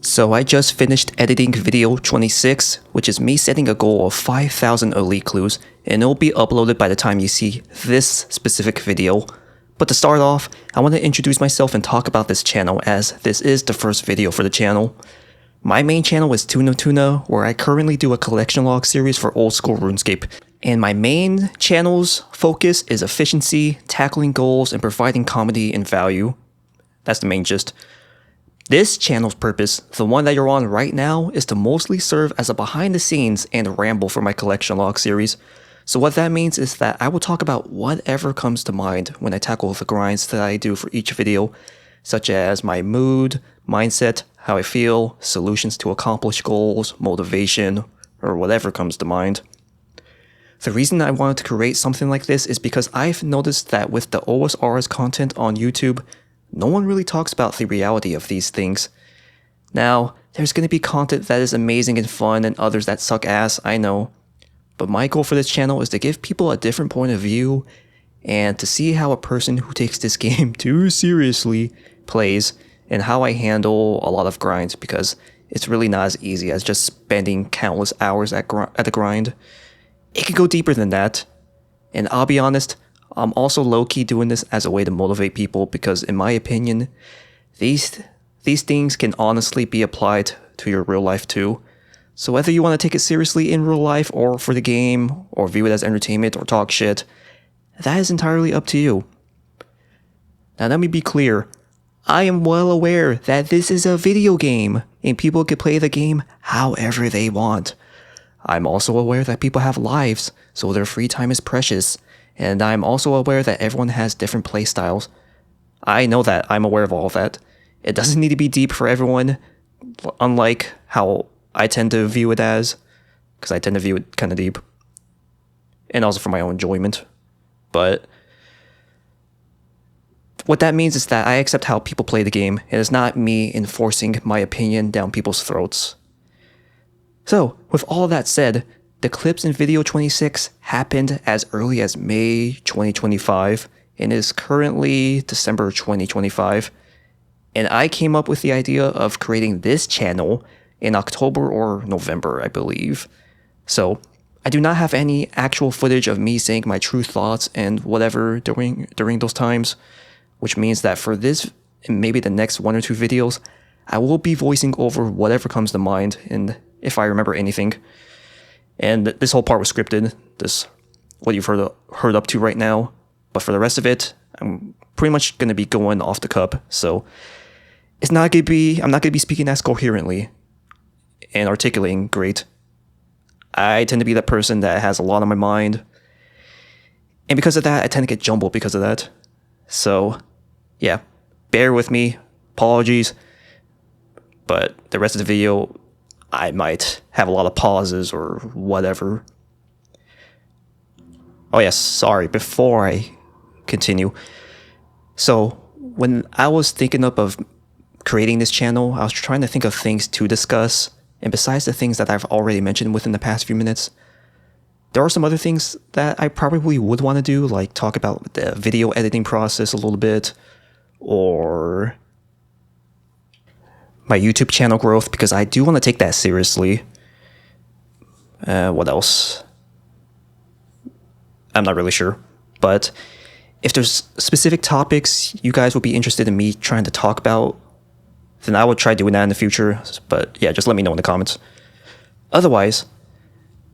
So I just finished editing video 26, which is me setting a goal of 5,000 elite clues, and it'll be uploaded by the time you see this specific video. But to start off, I want to introduce myself and talk about this channel, as this is the first video for the channel. My main channel is Tuna, where I currently do a collection log series for old school RuneScape. And my main channel's focus is efficiency, tackling goals, and providing comedy and value. That's the main gist. This channel's purpose, the one that you're on right now, is to mostly serve as a behind the scenes and ramble for my collection log series. So what that means is that I will talk about whatever comes to mind when I tackle the grinds that I do for each video, such as my mood, mindset, how I feel, solutions to accomplish goals, motivation, or whatever comes to mind. The reason I wanted to create something like this is because I've noticed that with the OSRS content on YouTube, no one really talks about the reality of these things. Now, there's going to be content that is amazing and fun and others that suck ass, I know. But my goal for this channel is to give people a different point of view and to see how a person who takes this game too seriously plays and how I handle a lot of grinds, because it's really not as easy as just spending countless hours at a grind. It can go deeper than that. And I'll be honest, I'm also low-key doing this as a way to motivate people because, in my opinion, these things can honestly be applied to your real life too. So whether you want to take it seriously in real life or for the game, or view it as entertainment or talk shit, that is entirely up to you. Now let me be clear, I am well aware that this is a video game and people can play the game however they want. I'm also aware that people have lives, so their free time is precious. And I'm also aware that everyone has different playstyles. I know that. I'm aware of all of that. It doesn't need to be deep for everyone, unlike how I tend to view it as, because I tend to view it kind of deep. And also for my own enjoyment. But what that means is that I accept how people play the game. It is not me enforcing my opinion down people's throats. So, with all that said, the clips in video 26 happened as early as May 2025 and is currently December 2025. And I came up with the idea of creating this channel in October or November, I believe. So I do not have any actual footage of me saying my true thoughts and whatever during those times, which means that for this and maybe the next 1 or 2 videos, I will be voicing over whatever comes to mind and if I remember anything. And this whole part was scripted, this what you've heard up to right now. But for the rest of it, I'm pretty much going to be going off the cup. So I'm not going to be speaking as coherently and articulating great. I tend to be that person that has a lot on my mind. And because of that, I tend to get jumbled because of that. So yeah, bear with me. Apologies. But the rest of the video, I might have a lot of pauses or whatever. Oh yes, sorry, before I continue. So, when I was thinking up of creating this channel, I was trying to think of things to discuss. And besides the things that I've already mentioned within the past few minutes, there are some other things that I probably would want to do, like talk about the video editing process a little bit, or my YouTube channel growth, because I do want to take that seriously. What else? I'm not really sure. But if there's specific topics you guys would be interested in me trying to talk about, then I would try doing that in the future. But yeah, just let me know in the comments. Otherwise,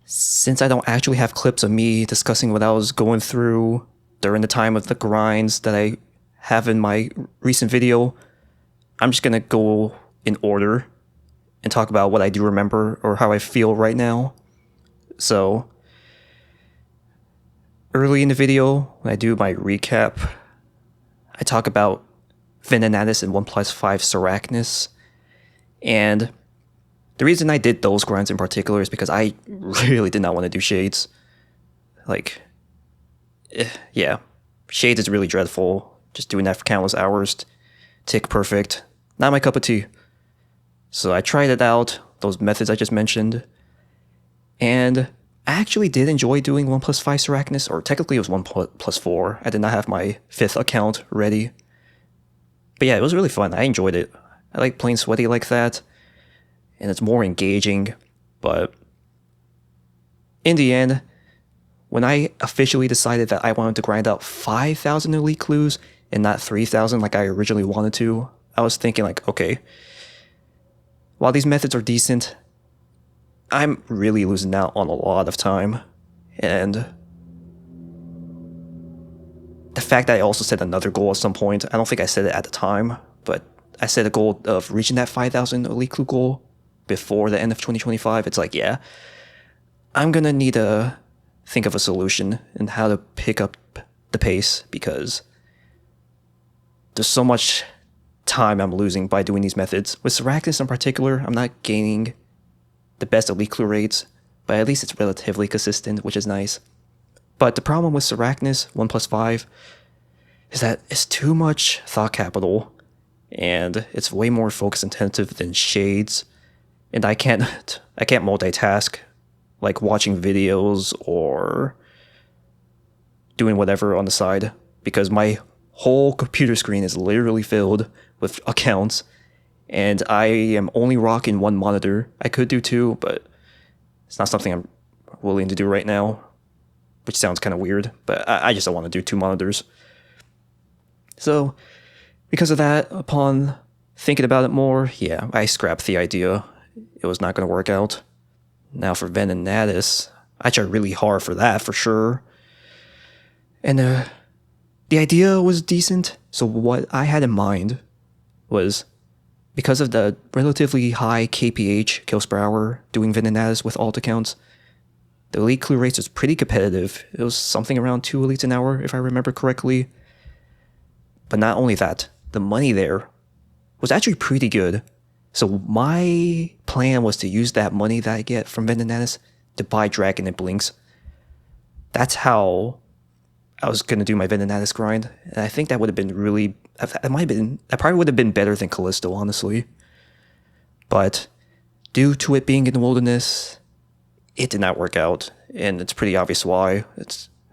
since I don't actually have clips of me discussing what I was going through during the time of the grinds that I have in my recent video, I'm just going to go in order and talk about what I do remember or how I feel right now. So early in the video, when I do my recap, I talk about Venenatis and 1+5 Sarachnis. And the reason I did those grinds in particular is because I really did not want to do shades. Like, yeah, shades is really dreadful. Just doing that for countless hours, tick perfect, not my cup of tea. So I tried it out, those methods I just mentioned, and I actually did enjoy doing 1+5 Sarachnis, or technically it was 1+4. I did not have my 5th account ready. But yeah, it was really fun. I enjoyed it. I like playing sweaty like that. and it's more engaging, but in the end, when I officially decided that I wanted to grind out 5,000 elite clues and not 3,000 like I originally wanted to, I was thinking like, okay, while these methods are decent, I'm really losing out on a lot of time. And the fact that I also set another goal at some point, I don't think I said it at the time, but I set a goal of reaching that 5,000 elite clue goal before the end of 2025. It's like, yeah, I'm gonna need to think of a solution and how to pick up the pace, because there's so much time I'm losing by doing these methods. With Sarachnis in particular, I'm not gaining the best elite clue rates, but at least it's relatively consistent, which is nice. But the problem with Sarachnis 1+5 is that it's too much thought capital, and it's way more focus intensive than Shades, and I can't multitask, like watching videos or doing whatever on the side, because my whole computer screen is literally filled with accounts, and I am only rocking one monitor. I could do two, but it's not something I'm willing to do right now, which sounds kind of weird, but I just don't want to do two monitors. So, because of that, upon thinking about it more, yeah, I scrapped the idea. It was not going to work out. Now for Venenatis, I tried really hard for that, for sure. And the idea was decent, so what I had in mind was, because of the relatively high KPH, kills per hour, doing Venenatis with alt accounts, the elite clue rates was pretty competitive. It was something around 2 elites an hour, if I remember correctly. But not only that, the money there was actually pretty good. So my plan was to use that money that I get from Venenatis to buy Dragon and Blinks. That's how I was going to do my Venenatis grind. And I think that would have been really... That probably would have been better than Callisto, honestly. But due to it being in the wilderness, it did not work out. And it's pretty obvious why.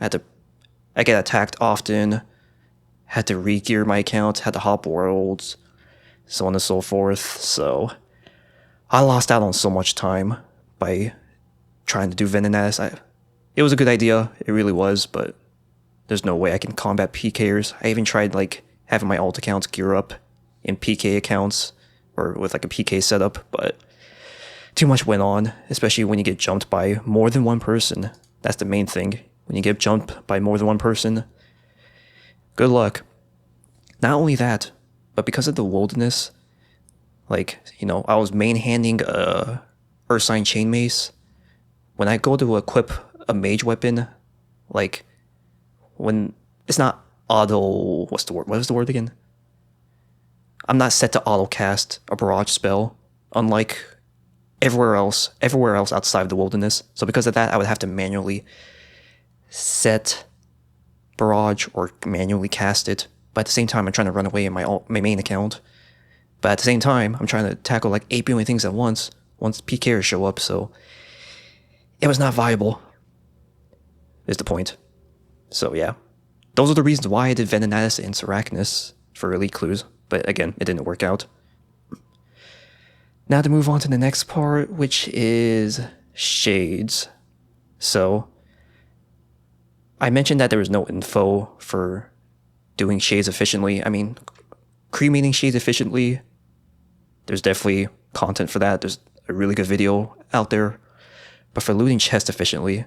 I get attacked often, had to re-gear my account, had to hop worlds, so on and so forth. So I lost out on so much time by trying to do Venenatis. It was a good idea, it really was, but there's no way I can combat PKers. I even tried like having my alt accounts gear up in PK accounts, or with like a PK setup, but too much went on, especially when you get jumped by more than one person. That's the main thing. When you get jumped by more than one person, good luck. Not only that, but because of the wilderness, like, you know, I was main-handing a Ursine Chain Mace. When I go to equip a mage weapon, like, when it's not auto... What's the word? What is the word again? I'm not set to auto-cast a barrage spell, unlike everywhere else outside of the wilderness. So because of that, I would have to manually set barrage or manually cast it. But at the same time, I'm trying to run away in my main account. But at the same time, I'm trying to tackle like 8 billion things at once PKers show up, so it was not viable, is the point. So yeah, those are the reasons why I did Venenatis and Sarachnis for elite clues, but again, it didn't work out. Now to move on to the next part, which is Shades. So I mentioned that there was no info for doing Shades efficiently. I mean, cremating Shades efficiently, there's definitely content for that. There's a really good video out there. But for looting chests efficiently,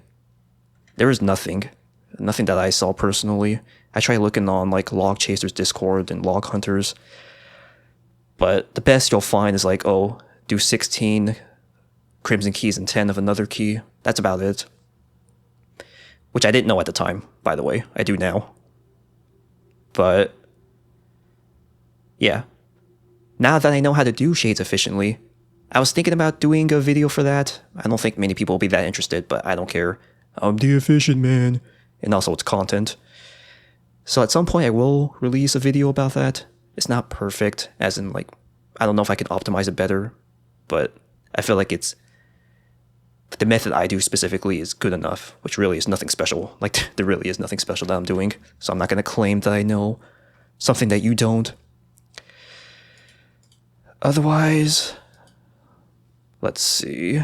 there is nothing that I saw personally. I tried looking on like Log Chasers Discord and Log Hunters, but the best you'll find is like, oh, do 16 Crimson Keys and 10 of another key. That's about it. Which I didn't know at the time, by the way. I do now. But yeah, now that I know how to do Shades efficiently, I was thinking about doing a video for that. I don't think many people will be that interested, but I don't care. I'm the efficient man. And also it's content. So at some point I will release a video about that. It's not perfect, as in like, I don't know if I can optimize it better, but I feel like the method I do specifically is good enough, which really is nothing special. Like, there really is nothing special that I'm doing. So I'm not going to claim that I know something that you don't. Otherwise, Let's see.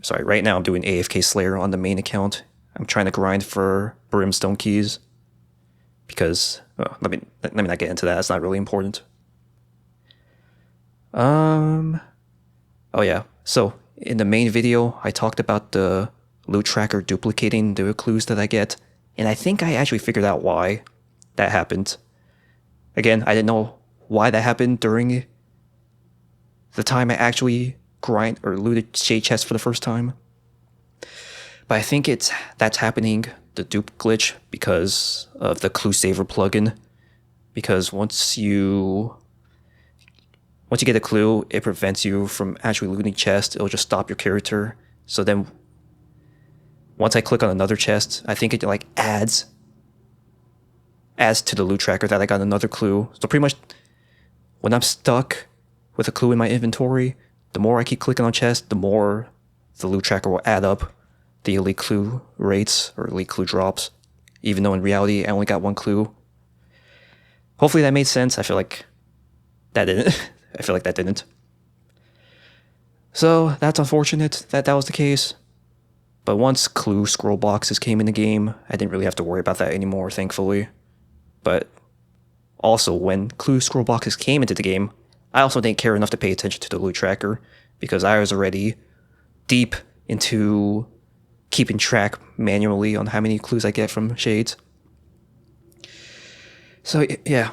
Sorry, right now I'm doing AFK Slayer on the main account. I'm trying to grind for brimstone keys because let me not get into that. It's not really important. Oh yeah. So in the main video, I talked about the loot tracker duplicating the clues that I get, and I think I actually figured out why that happened. Again, I didn't know why that happened during the time I actually grind or looted shade chests for the first time. But I think that's happening, the dupe glitch, because of the clue saver plugin. Because once you get a clue, it prevents you from actually looting chests. It'll just stop your character. So then once I click on another chest, I think it like adds to the loot tracker that I got another clue. So pretty much when I'm stuck with a clue in my inventory, the more I keep clicking on chests, the more the loot tracker will add up the elite clue rates or elite clue drops, even though in reality I only got one clue. Hopefully that made sense. I feel like that didn't. So that's unfortunate that was the case. But once clue scroll boxes came in the game, I didn't really have to worry about that anymore, thankfully. But also, when clue scroll boxes came into the game, I also didn't care enough to pay attention to the loot tracker because I was already deep into keeping track manually on how many clues I get from shades. So yeah.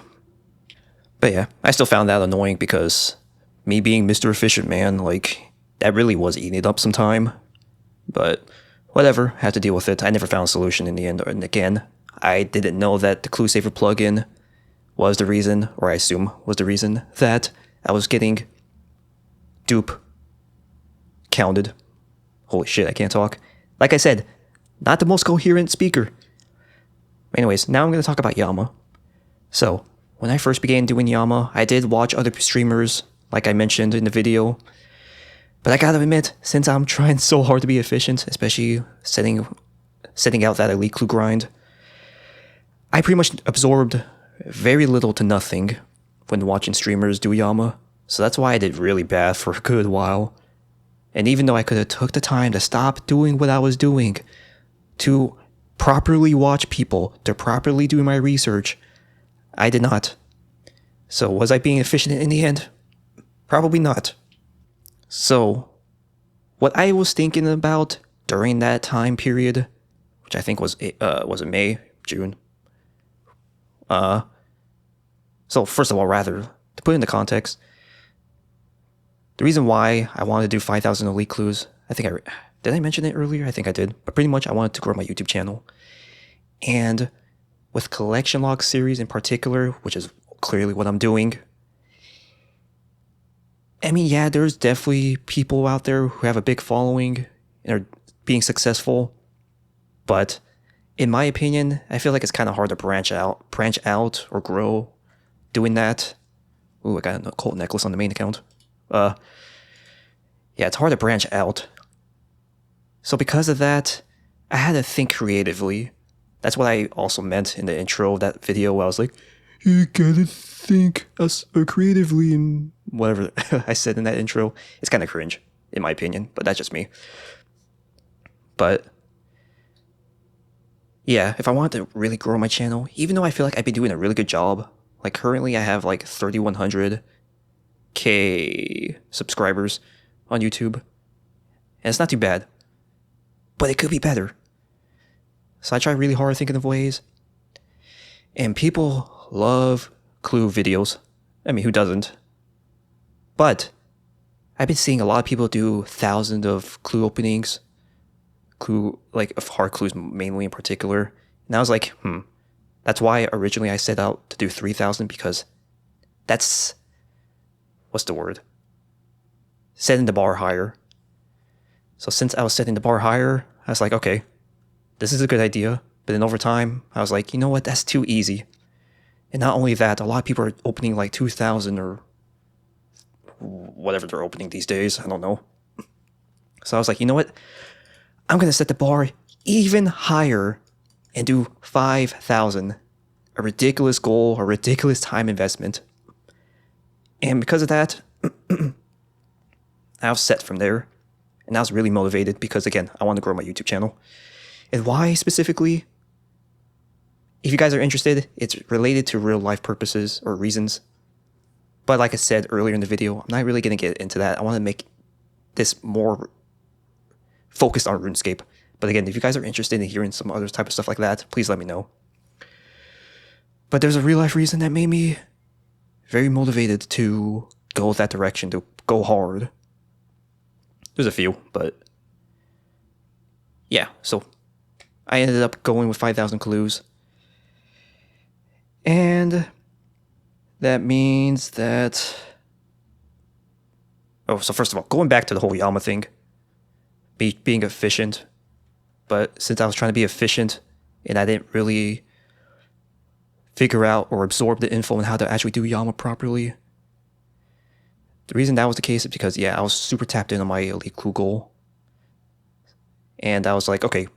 But yeah, I still found that annoying because me being Mr. Efficient Man, like, that really was eating it up some time. But whatever, had to deal with it. I never found a solution in the end. And again, I didn't know that the clue saver plugin was the reason, or I assume was the reason, that I was getting dupe counted. Holy shit, I can't talk. Like I said, not the most coherent speaker. Anyways, now I'm going to talk about Yama. So, when I first began doing Yama, I did watch other streamers, like I mentioned in the video. But I gotta admit, since I'm trying so hard to be efficient, especially setting out that elite clue grind, I pretty much absorbed very little to nothing when watching streamers do Yama. So that's why I did really bad for a good while. And even though I could have took the time to stop doing what I was doing, to properly watch people, to properly do my research, I did not. So was I being efficient in the end? Probably not. So, what I was thinking about during that time period, which I think was it May, June? So first of all, rather, to put into context, the reason why I wanted to do 5,000 elite clues, did I mention it earlier? I think I did. But pretty much I wanted to grow my YouTube channel. And with collection log series in particular, which is clearly what I'm doing, I mean, yeah, there's definitely people out there who have a big following and are being successful. But in my opinion, I feel like it's kind of hard to branch out or grow doing that. Ooh, I got a colt necklace on the main account. Yeah, it's hard to branch out. So because of that, I had to think creatively. That's what I also meant in the intro of that video where I was like, you gotta think creatively and whatever I said in that intro. It's kind of cringe, in my opinion, but that's just me. But yeah, if I wanted to really grow my channel, even though I feel like I've been doing a really good job, like currently I have like 3,100k subscribers on YouTube, and it's not too bad, but it could be better. So I try really hard thinking of ways, and people love clue videos. I mean, who doesn't? But I've been seeing a lot of people do thousands of clue openings, of hard clues mainly in particular. And I was like, that's why originally I set out to do 3,000, because that's, what's the word? Setting the bar higher. So since I was setting the bar higher, I was like, okay, this is a good idea. But then over time, I was like, you know what? That's too easy. And not only that, a lot of people are opening like 2,000 or whatever they're opening these days. I don't know. So I was like, you know what? I'm going to set the bar even higher and do 5,000. A ridiculous goal, a ridiculous time investment. And because of that, I was set from there, and I was really motivated because, again, I want to grow my YouTube channel. And why specifically? If you guys are interested, it's related to real life purposes or reasons. But like I said earlier in the video, I'm not really going to get into that. I want to make this more focused on RuneScape. But again, if you guys are interested in hearing some other type of stuff like that, please let me know. But there's a real life reason that made me very motivated to go that direction, to go hard. There's a few, but yeah, so I ended up going with 5,000 clues. And that means that... Oh, so first of all, going back to the whole Yama thing, being efficient. But since I was trying to be efficient and I didn't really figure out or absorb the info on how to actually do Yama properly, the reason that was the case is because, yeah, I was super tapped in on my elite clue goal. And I was like, okay,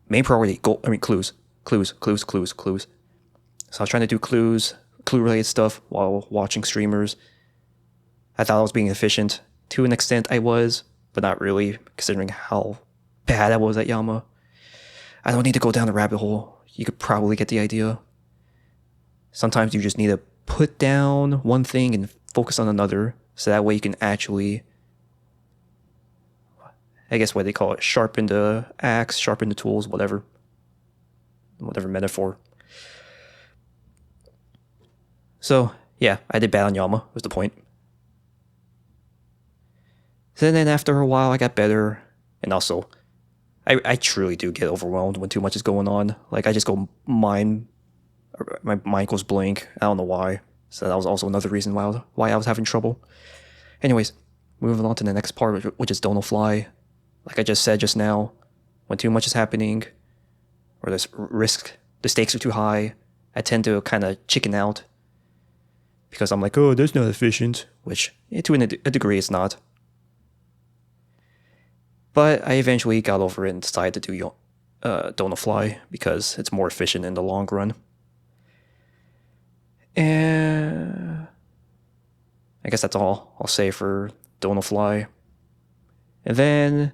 main priority, clues. So I was trying to do clue-related stuff while watching streamers. I thought I was being efficient. To an extent, I was, but not really, considering how bad I was at Yama. I don't need to go down the rabbit hole. You could probably get the idea. Sometimes you just need to put down one thing and focus on another, so that way you can actually, I guess what they call it, sharpen the axe, sharpen the tools, whatever metaphor. So, yeah, I did bad on Yama, was the point. So then after a while, I got better, and also, I truly do get overwhelmed when too much is going on. Like, I just go my mind goes blank. I don't know why. So that was also another reason why I was having trouble. Anyways, moving on to the next part, which is Don't Fly. Like I just said just now, when too much is happening, or the stakes are too high, I tend to kind of chicken out. Because I'm like, oh, that's not efficient. Which, to a degree, it's not. But I eventually got over it and decided to do Don't Fly because it's more efficient in the long run. And I guess that's all I'll say for Don't Fly. And then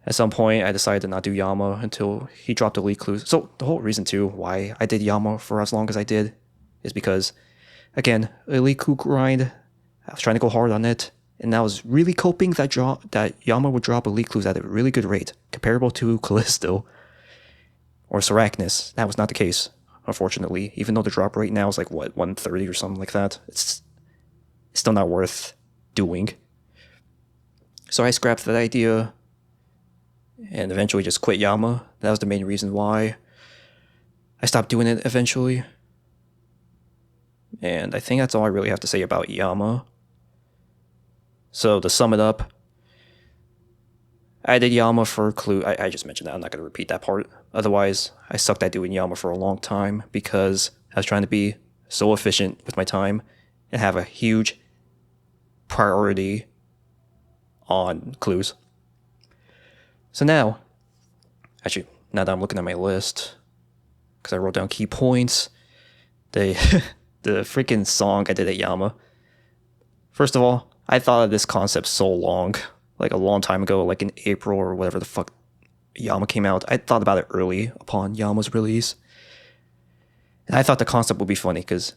at some point I decided to not do Yama until he dropped elite clues. So the whole reason too why I did Yama for as long as I did is because, again, elite clue grind, I was trying to go hard on it, and I was really hoping that Yama would drop elite clues at a really good rate, comparable to Callisto or Sarachnis. That was not the case, unfortunately. Even though the drop rate now is like, what, 130 or something like that. It's still not worth doing. So I scrapped that idea and eventually just quit Yama. That was the main reason why I stopped doing it eventually. And I think that's all I really have to say about Yama. So to sum it up, I did Yama for clue. I just mentioned that. I'm not going to repeat that part. Otherwise, I sucked at doing Yama for a long time because I was trying to be so efficient with my time and have a huge priority on clues. So now, actually, now that I'm looking at my list, because I wrote down key points, the freaking song I did at Yama. First of all, I thought of this concept so long, like a long time ago, like in April or whatever the fuck Yama came out. I thought about it early upon Yama's release. And I thought the concept would be funny because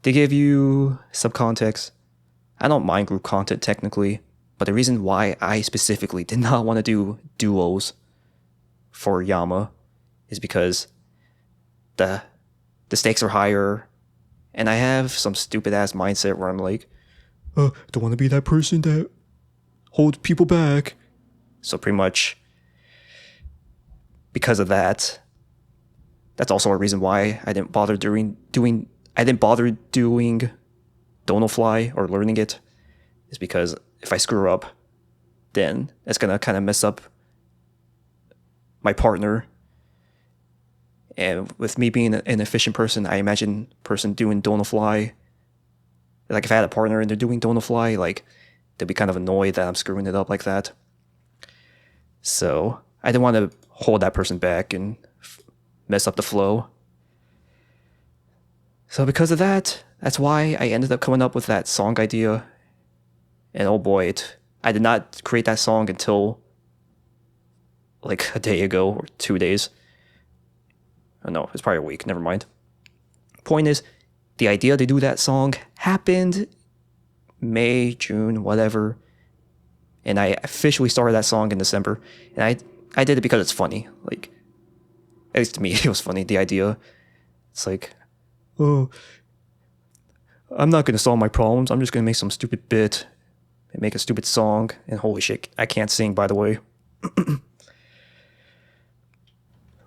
to give you some context, I don't mind group content technically, but the reason why I specifically did not want to do duos for Yama is because the stakes are higher, and I have some stupid ass mindset where I'm like, don't want to be that person that holds people back. So pretty much because of that, that's also a reason why I didn't bother doing Don't Fly or learning it, is because if I screw up, then it's gonna kind of mess up my partner. And with me being an efficient person, I imagine person doing Don't Fly, like if I had a partner and they're doing Don't Fly, like they'd be kind of annoyed that I'm screwing it up like that. So I didn't want to hold that person back and mess up the flow. So because of that, that's why I ended up coming up with that song idea. And oh boy, I did not create that song until like a day ago or 2 days. Oh no, it's probably a week, never mind. Point is, the idea to do that song happened May, June, whatever. And I officially started that song in December. And I did it because it's funny. Like, at least to me, it was funny, the idea. It's like, oh, I'm not going to solve my problems. I'm just going to make some stupid bit and make a stupid song. And holy shit, I can't sing, by the way.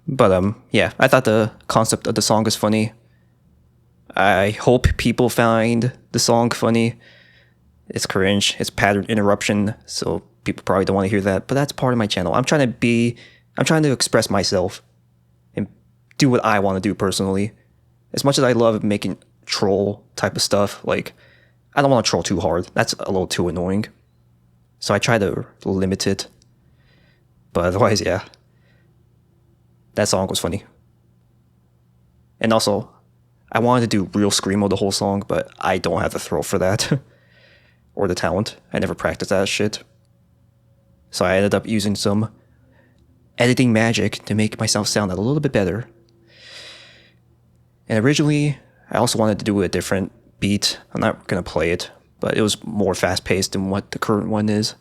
But, yeah, I thought the concept of the song was funny. I hope people find the song funny. It's cringe. It's pattern interruption, so people probably don't want to hear that. But that's part of my channel. I'm trying to express myself and do what I want to do personally. As much as I love making troll type of stuff, like, I don't want to troll too hard. That's a little too annoying. So I try to limit it. But otherwise, yeah. That song was funny. And also, I wanted to do real screamo the whole song, but I don't have the throat for that. Or the talent. I never practiced that shit. So I ended up using some editing magic to make myself sound a little bit better. And originally, I also wanted to do a different beat. I'm not going to play it, but it was more fast-paced than what the current one is.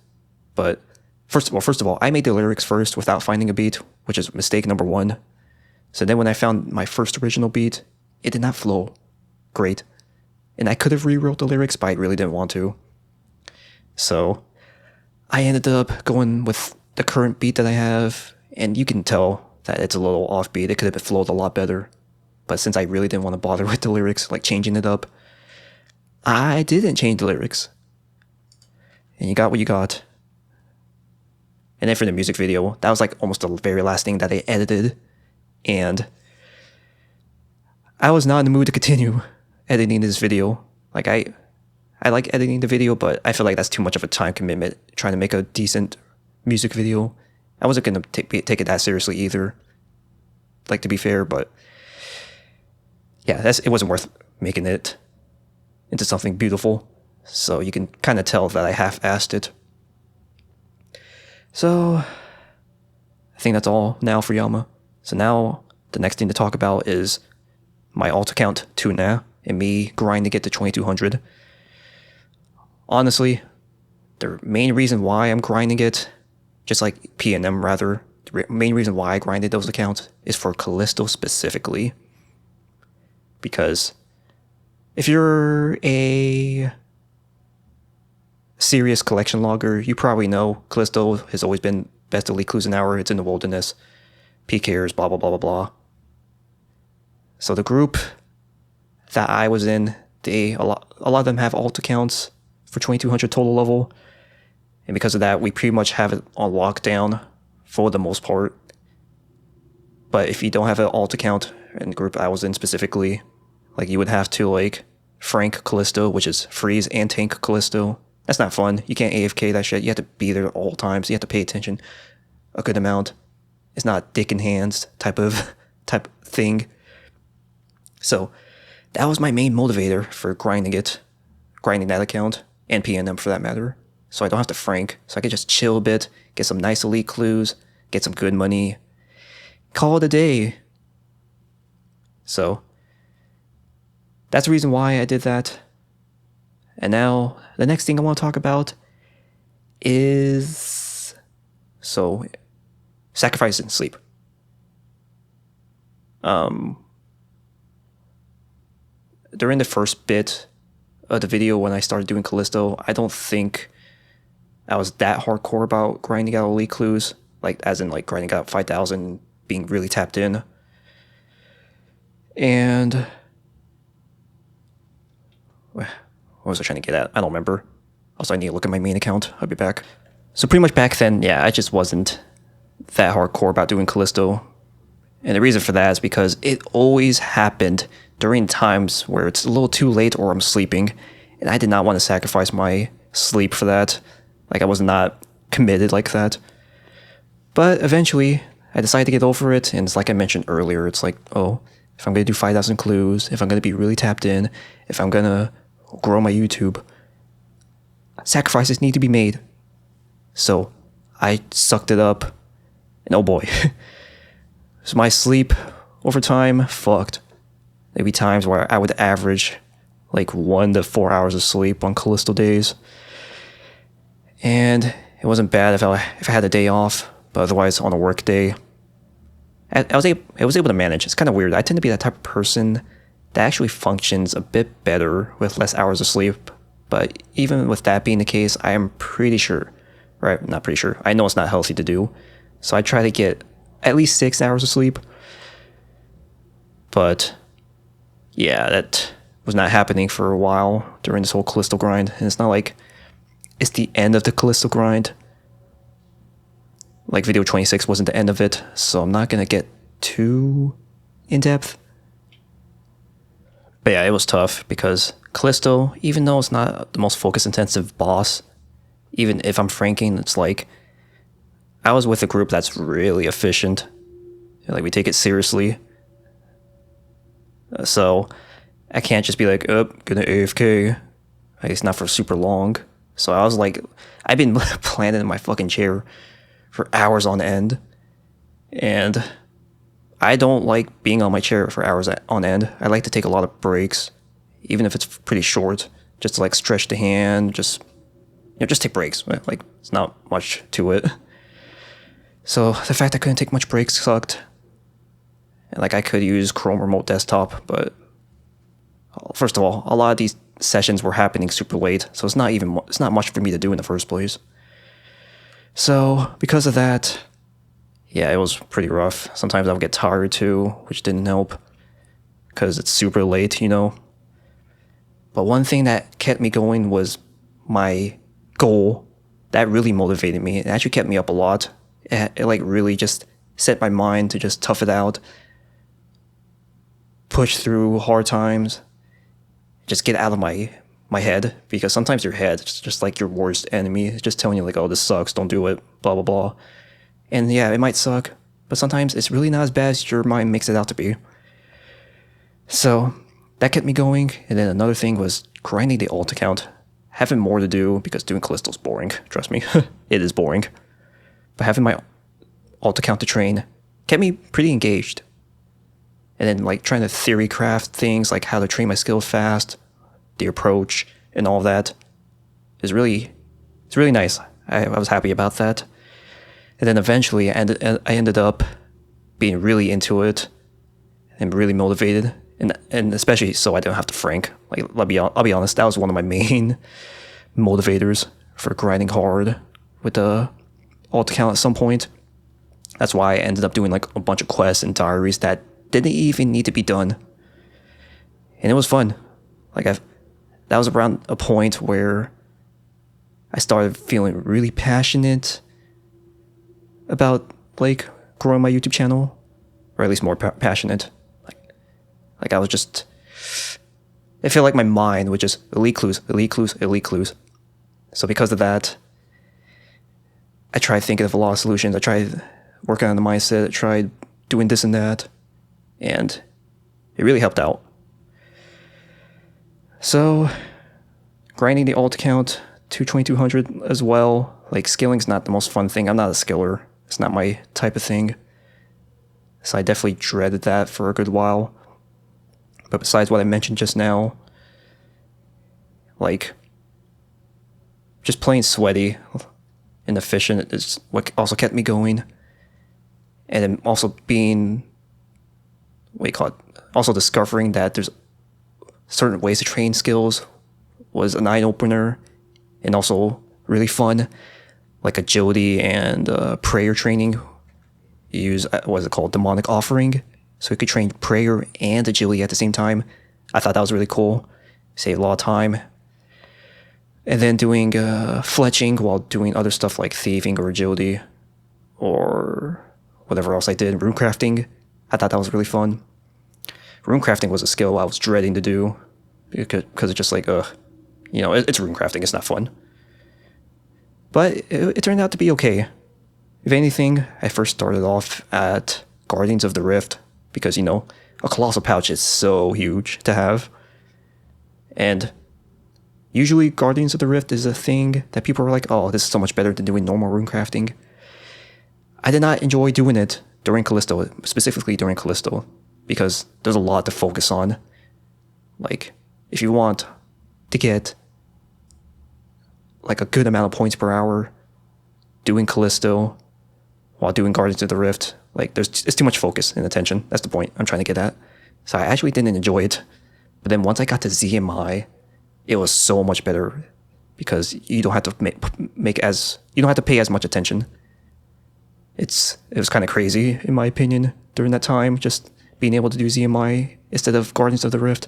But first of all, I made the lyrics first without finding a beat, which is mistake number 1. So then when I found my first original beat, it did not flow great. And I could have rewrote the lyrics, but I really didn't want to. So I ended up going with the current beat that I have, and you can tell that it's a little offbeat. It could have flowed a lot better. But since I really didn't want to bother with the lyrics, like changing it up, I didn't change the lyrics. And you got what you got. And then for the music video, that was like almost the very last thing that I edited. And I was not in the mood to continue editing this video. Like, I like editing the video, but I feel like that's too much of a time commitment trying to make a decent music video. I wasn't going to take it that seriously either, like, to be fair, but yeah, it wasn't worth making it into something beautiful. So you can kind of tell that I half-assed it. So I think that's all now for Yama. So now the next thing to talk about is my alt account Tuna and me grinding to get to 2200. Honestly, the main reason why I'm grinding it, just like P&M rather, the main reason why I grinded those accounts is for Callisto specifically. Because if you're a serious collection logger, you probably know Callisto has always been best elite clues an hour. It's in the wilderness, PKers, blah, blah, blah, blah, blah. So the group that I was in, a lot of them have alt accounts for 2200 total level. And because of that, we pretty much have it on lockdown for the most part. But if you don't have an alt account in the group I was in specifically, like, you would have to, like, Frank Callisto, which is freeze and tank Callisto. That's not fun. You can't AFK that shit. You have to be there at all times. You have to pay attention a good amount. It's not dick in hands type thing. So that was my main motivator for grinding that account, and PNM for that matter. So I don't have to Frank. So I could just chill a bit, get some nice elite clues, get some good money, call it a day. So that's the reason why I did that. And now the next thing I want to talk about is sacrifice and sleep. During the first bit of the video when I started doing Callisto, I don't think I was that hardcore about grinding out elite clues, like as in like grinding out 5,000, being really tapped in. And what was I trying to get at? I don't remember. Also, I need to look at my main account. I'll be back. So pretty much back then, yeah, I just wasn't that hardcore about doing Callisto. And the reason for that is because it always happened during times where it's a little too late or I'm sleeping, and I did not want to sacrifice my sleep for that. Like, I was not committed like that. But eventually, I decided to get over it, and it's like I mentioned earlier, it's like, oh, if I'm going to do 5,000 clues, if I'm going to be really tapped in, if I'm going to grow my YouTube, sacrifices need to be made. So I sucked it up, and oh boy. So my sleep over time, fucked. There'd be times where I would average like 1 to 4 hours of sleep on Callisto days. And it wasn't bad if I had a day off, but otherwise on a work day, I was able to manage. It's kind of weird. I tend to be that type of person that actually functions a bit better with less hours of sleep. But even with that being the case, I am pretty sure, right? Not pretty sure. I know it's not healthy to do. So I try to get at least 6 hours of sleep. But yeah, that was not happening for a while during this whole Callisto grind. And it's not like it's the end of the Callisto grind. Like video 26 wasn't the end of it, so I'm not going to get too in-depth. But yeah, it was tough because Callisto, even though it's not the most focus-intensive boss, even if I'm franking, it's like I was with a group that's really efficient. Like, we take it seriously. So I can't just be like, oh, gonna AFK. Like, it's not for super long. So I was like, I've been planted in my fucking chair for hours on end. And I don't like being on my chair for hours on end. I like to take a lot of breaks, even if it's pretty short, just to like stretch the hand, just take breaks. Like, it's not much to it. So the fact I couldn't take much breaks sucked. And like, I could use Chrome Remote Desktop, but first of all, a lot of these sessions were happening super late, so it's not much for me to do in the first place. So because of that, yeah, it was pretty rough. Sometimes I would get tired too, which didn't help because it's super late, you know. But one thing that kept me going was my goal. That really motivated me. It actually kept me up a lot. It like really just set my mind to just tough it out, push through hard times, just get out of my head, because sometimes your head is just like your worst enemy. It's just telling you like, oh, this sucks, don't do it, blah, blah, blah. And yeah, it might suck, but sometimes it's really not as bad as your mind makes it out to be. So that kept me going. And then another thing was grinding the alt account, having more to do, because doing Callisto's boring, trust me. It is boring. But having my alt account to train kept me pretty engaged. And then like trying to theory craft things like how to train my skills fast, the approach, and all of that it's really nice. I was happy about that. And then eventually I ended up being really into it and really motivated, and especially so I don't have to frank. Like, I'll be honest, that was one of my main motivators for grinding hard with the alt account at some point. That's why I ended up doing like a bunch of quests and diaries that didn't even need to be done. And it was fun. Like, that was around a point where I started feeling really passionate about like growing my YouTube channel, or at least more passionate. Like I was just, I feel like my mind was just elite clues. So because of that, I tried thinking of a lot of solutions. I tried working on the mindset. I tried doing this and that, and it really helped out. So grinding the alt account to 2200 as well. Like, skilling's not the most fun thing. I'm not a skiller. It's not my type of thing. So I definitely dreaded that for a good while. But besides what I mentioned just now, like, just plain sweaty and efficient is what also kept me going. And then also being, also discovering that there's certain ways to train skills was an eye-opener, and also really fun. Like agility and prayer training. You use, what is it called, demonic offering. So you could train prayer and agility at the same time. I thought that was really cool. Saved a lot of time. And then doing fletching while doing other stuff like thieving or agility, or whatever else I did. Runecrafting. I thought that was really fun. Runecrafting was a skill I was dreading to do, because it's just like, it's runecrafting, it's not fun. But it turned out to be okay. If anything, I first started off at Guardians of the Rift, because, a colossal pouch is so huge to have. And Usually Guardians of the Rift is a thing that people are like, oh, this is so much better than doing normal rune crafting. I did not enjoy doing it during Callisto, specifically during Callisto, because there's a lot to focus on. Like, if you want to get like a good amount of points per hour doing Callisto while doing Guardians of the Rift, like it's too much focus and attention. That's the point I'm trying to get at. So I actually didn't enjoy it. But then once I got to ZMI, it was so much better because you don't have to you don't have to pay as much attention. It was kind of crazy in my opinion during that time, just being able to do ZMI instead of Guardians of the Rift.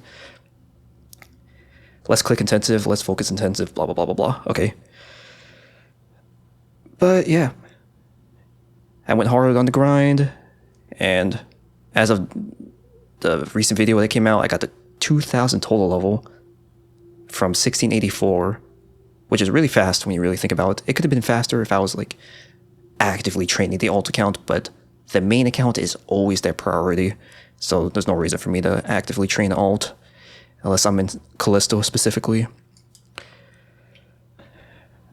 Less click intensive, less focus intensive, blah blah blah blah blah. Okay. But yeah, I went hard on the grind, and as of the recent video that came out, I got to 2,000 total level from 1684, which is really fast when you really think about it. It could have been faster if I was like actively training the alt account, but the main account is always their priority, so there's no reason for me to actively train alt unless I'm in Callisto specifically.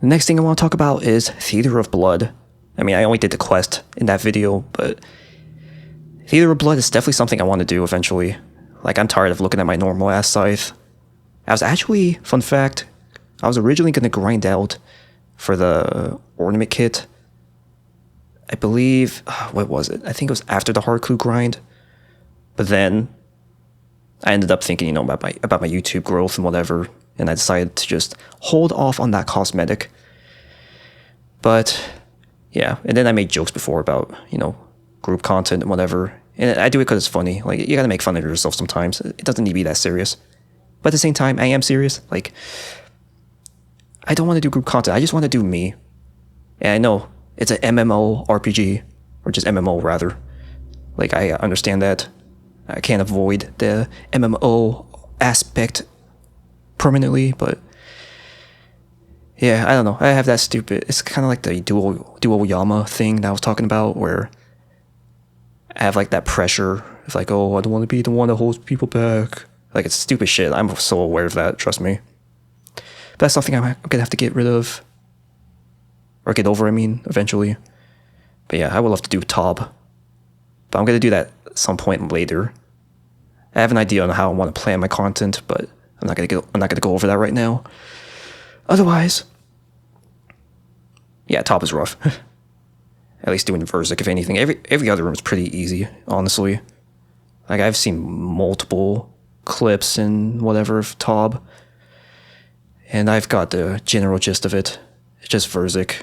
The next thing I want to talk about is Theater of Blood. I mean, I only did the quest in that video, but Theater of Blood is definitely something I want to do eventually. Like, I'm tired of looking at my normal ass scythe. I was actually, fun fact, I was originally going to grind out for the ornament kit. I believe, what was it? I think it was after the hard clue grind. But then I ended up thinking, about my YouTube growth and whatever, and I decided to just hold off on that cosmetic. But yeah, and then I made jokes before about, group content and whatever. And I do it because it's funny. Like, you gotta make fun of yourself sometimes. It doesn't need to be that serious. But at the same time, I am serious. Like, I don't want to do group content. I just want to do me. And I know it's an MMO RPG, or just MMO rather. Like, I understand that. I can't avoid the MMO aspect permanently, but yeah, I don't know. I have that stupid. It's kind of like the dual Yama thing that I was talking about, where I have like that pressure. It's like, oh, I don't want to be the one that holds people back. Like, it's stupid shit. I'm so aware of that. Trust me. But that's something I'm gonna have to get rid of, or get over. I mean, eventually. But yeah, I would love to do Tob, but I'm gonna do that at some point later. I have an idea on how I want to plan my content, but I'm not gonna go over that right now. Otherwise, yeah, Top is rough. At least doing Verzik, if anything. Every other room is pretty easy, honestly. Like, I've seen multiple clips and whatever of Tob, and I've got the general gist of it. It's just Verzik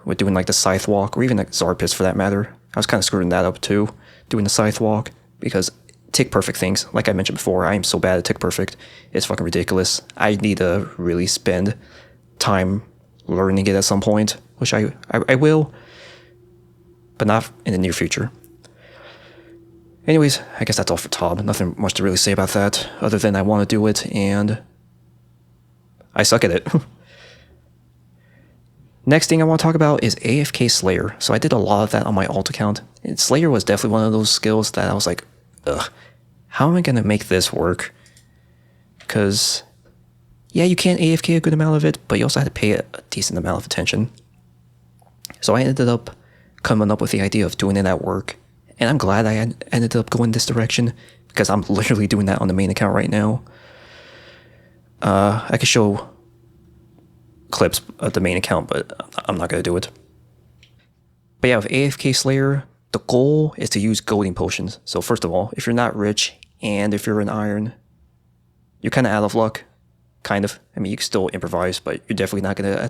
with doing like the Scythe Walk, or even like Zarpis for that matter. I was kind of screwing that up too, doing the Scythe Walk, because tick perfect things, like I mentioned before, I am so bad at tick perfect. It's fucking ridiculous. I need to really spend time learning it at some point, which I will, but not in the near future. Anyways, I guess that's all for Tob. Nothing much to really say about that, other than I want to do it, and I suck at it. Next thing I want to talk about is AFK Slayer. So I did a lot of that on my alt account, and Slayer was definitely one of those skills that I was like, ugh, how am I going to make this work? Because, yeah, you can AFK a good amount of it, but you also had to pay a decent amount of attention. So I ended up coming up with the idea of doing it at work, and I'm glad I ended up going this direction, because I'm literally doing that on the main account right now. I could show clips of the main account, but I'm not going to do it. But yeah, with AFK Slayer, the goal is to use goading potions. So first of all, if you're not rich, and if you're an iron, you're kind of out of luck. Kind of. I mean, you can still improvise, but you're definitely not going to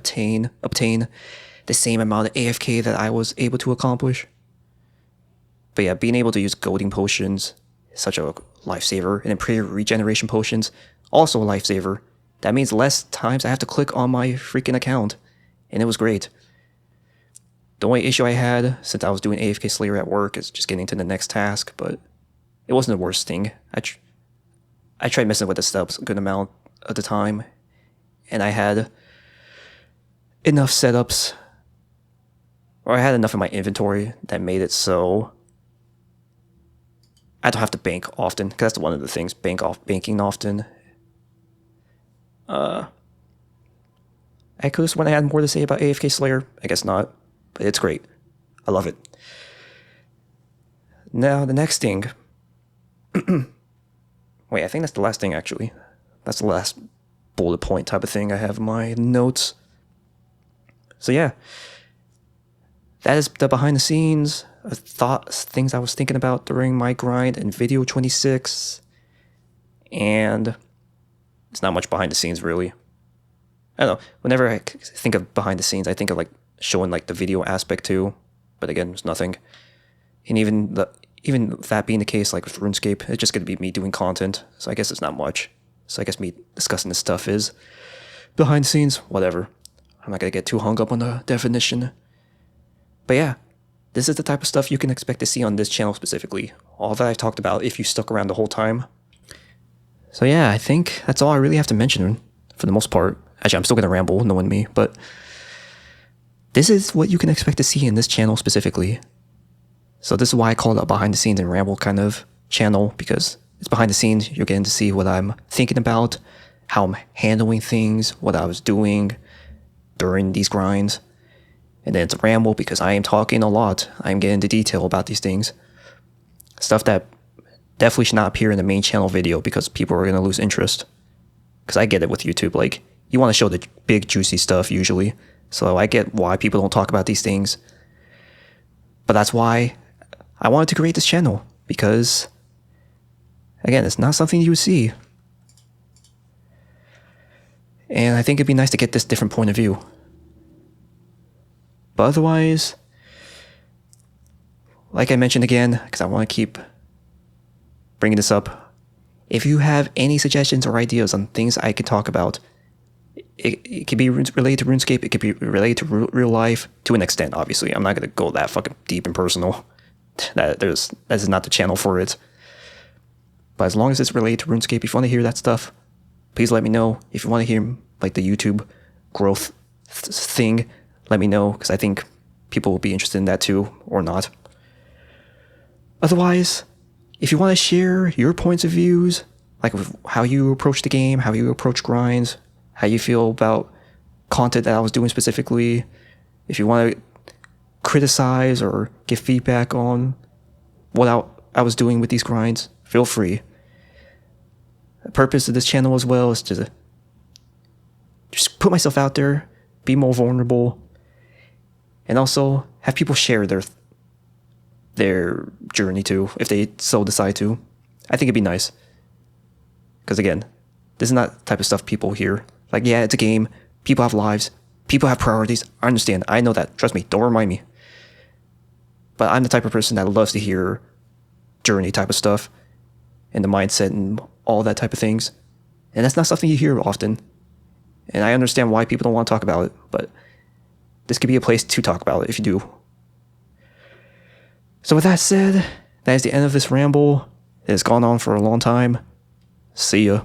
obtain the same amount of AFK that I was able to accomplish. But yeah, being able to use goading potions is such a lifesaver. And then prayer regeneration potions, also a lifesaver. That means less times I have to click on my freaking account. And it was great. The only issue I had, since I was doing AFK Slayer at work, is just getting to the next task, but it wasn't the worst thing. I tried messing with the steps a good amount of the time, and I had enough setups, or I had enough in my inventory that made it so I don't have to bank often, because that's one of the things, banking often. I could have sworn I had more to say about AFK Slayer. I guess not, but it's great. I love it. Now, the next thing. Wait, I think that's the last thing, actually. That's the last bullet point type of thing I have in my notes. So yeah, that is the behind the scenes thoughts, things I was thinking about during my grind in video 26. And it's not much behind the scenes, really. I don't know. Whenever I think of behind the scenes, I think of like showing like the video aspect too. But again, there's nothing. And even that being the case, like with RuneScape, it's just going to be me doing content. So I guess it's not much. So I guess me discussing this stuff is behind the scenes, whatever. I'm not going to get too hung up on the definition. But yeah, this is the type of stuff you can expect to see on this channel specifically. All that I've talked about if you stuck around the whole time. So yeah, I think that's all I really have to mention for the most part. Actually, I'm still going to ramble, knowing me, but this is what you can expect to see in this channel specifically. So this is why I call it a behind the scenes and ramble kind of channel, because it's behind the scenes. You're getting to see what I'm thinking about, how I'm handling things, what I was doing during these grinds. And then it's a ramble because I am talking a lot. I'm getting into detail about these things. Stuff that definitely should not appear in the main channel video because people are going to lose interest. Because I get it with YouTube. Like, you want to show the big juicy stuff usually. So I get why people don't talk about these things. But that's why I wanted to create this channel. Because, again, it's not something you would see. And I think it'd be nice to get this different point of view. But otherwise, like I mentioned again, because I want to keep bringing this up, if you have any suggestions or ideas on things I could talk about, it could be related to RuneScape, it could be related to real life, to an extent, obviously. I'm not going to go that fucking deep and personal. That is not the channel for it. But as long as it's related to RuneScape, if you want to hear that stuff, please let me know. If you want to hear like the YouTube growth thing, let me know, because I think people will be interested in that too, or not. Otherwise, if you want to share your points of views, like how you approach the game, how you approach grinds, how you feel about content that I was doing specifically, if you want to criticize or give feedback on what I was doing with these grinds, feel free. The purpose of this channel as well is to just put myself out there, be more vulnerable, and also have people share their journey too, if they so decide to. I think it'd be nice. Because again, this is not the type of stuff people hear. Like, yeah, it's a game. People have lives. People have priorities. I understand. I know that. Trust me. Don't remind me. But I'm the type of person that loves to hear journey type of stuff. And the mindset and all that type of things. And that's not something you hear often. And I understand why people don't want to talk about it. But this could be a place to talk about it if you do. So with that said, that is the end of this ramble. It has gone on for a long time. See ya.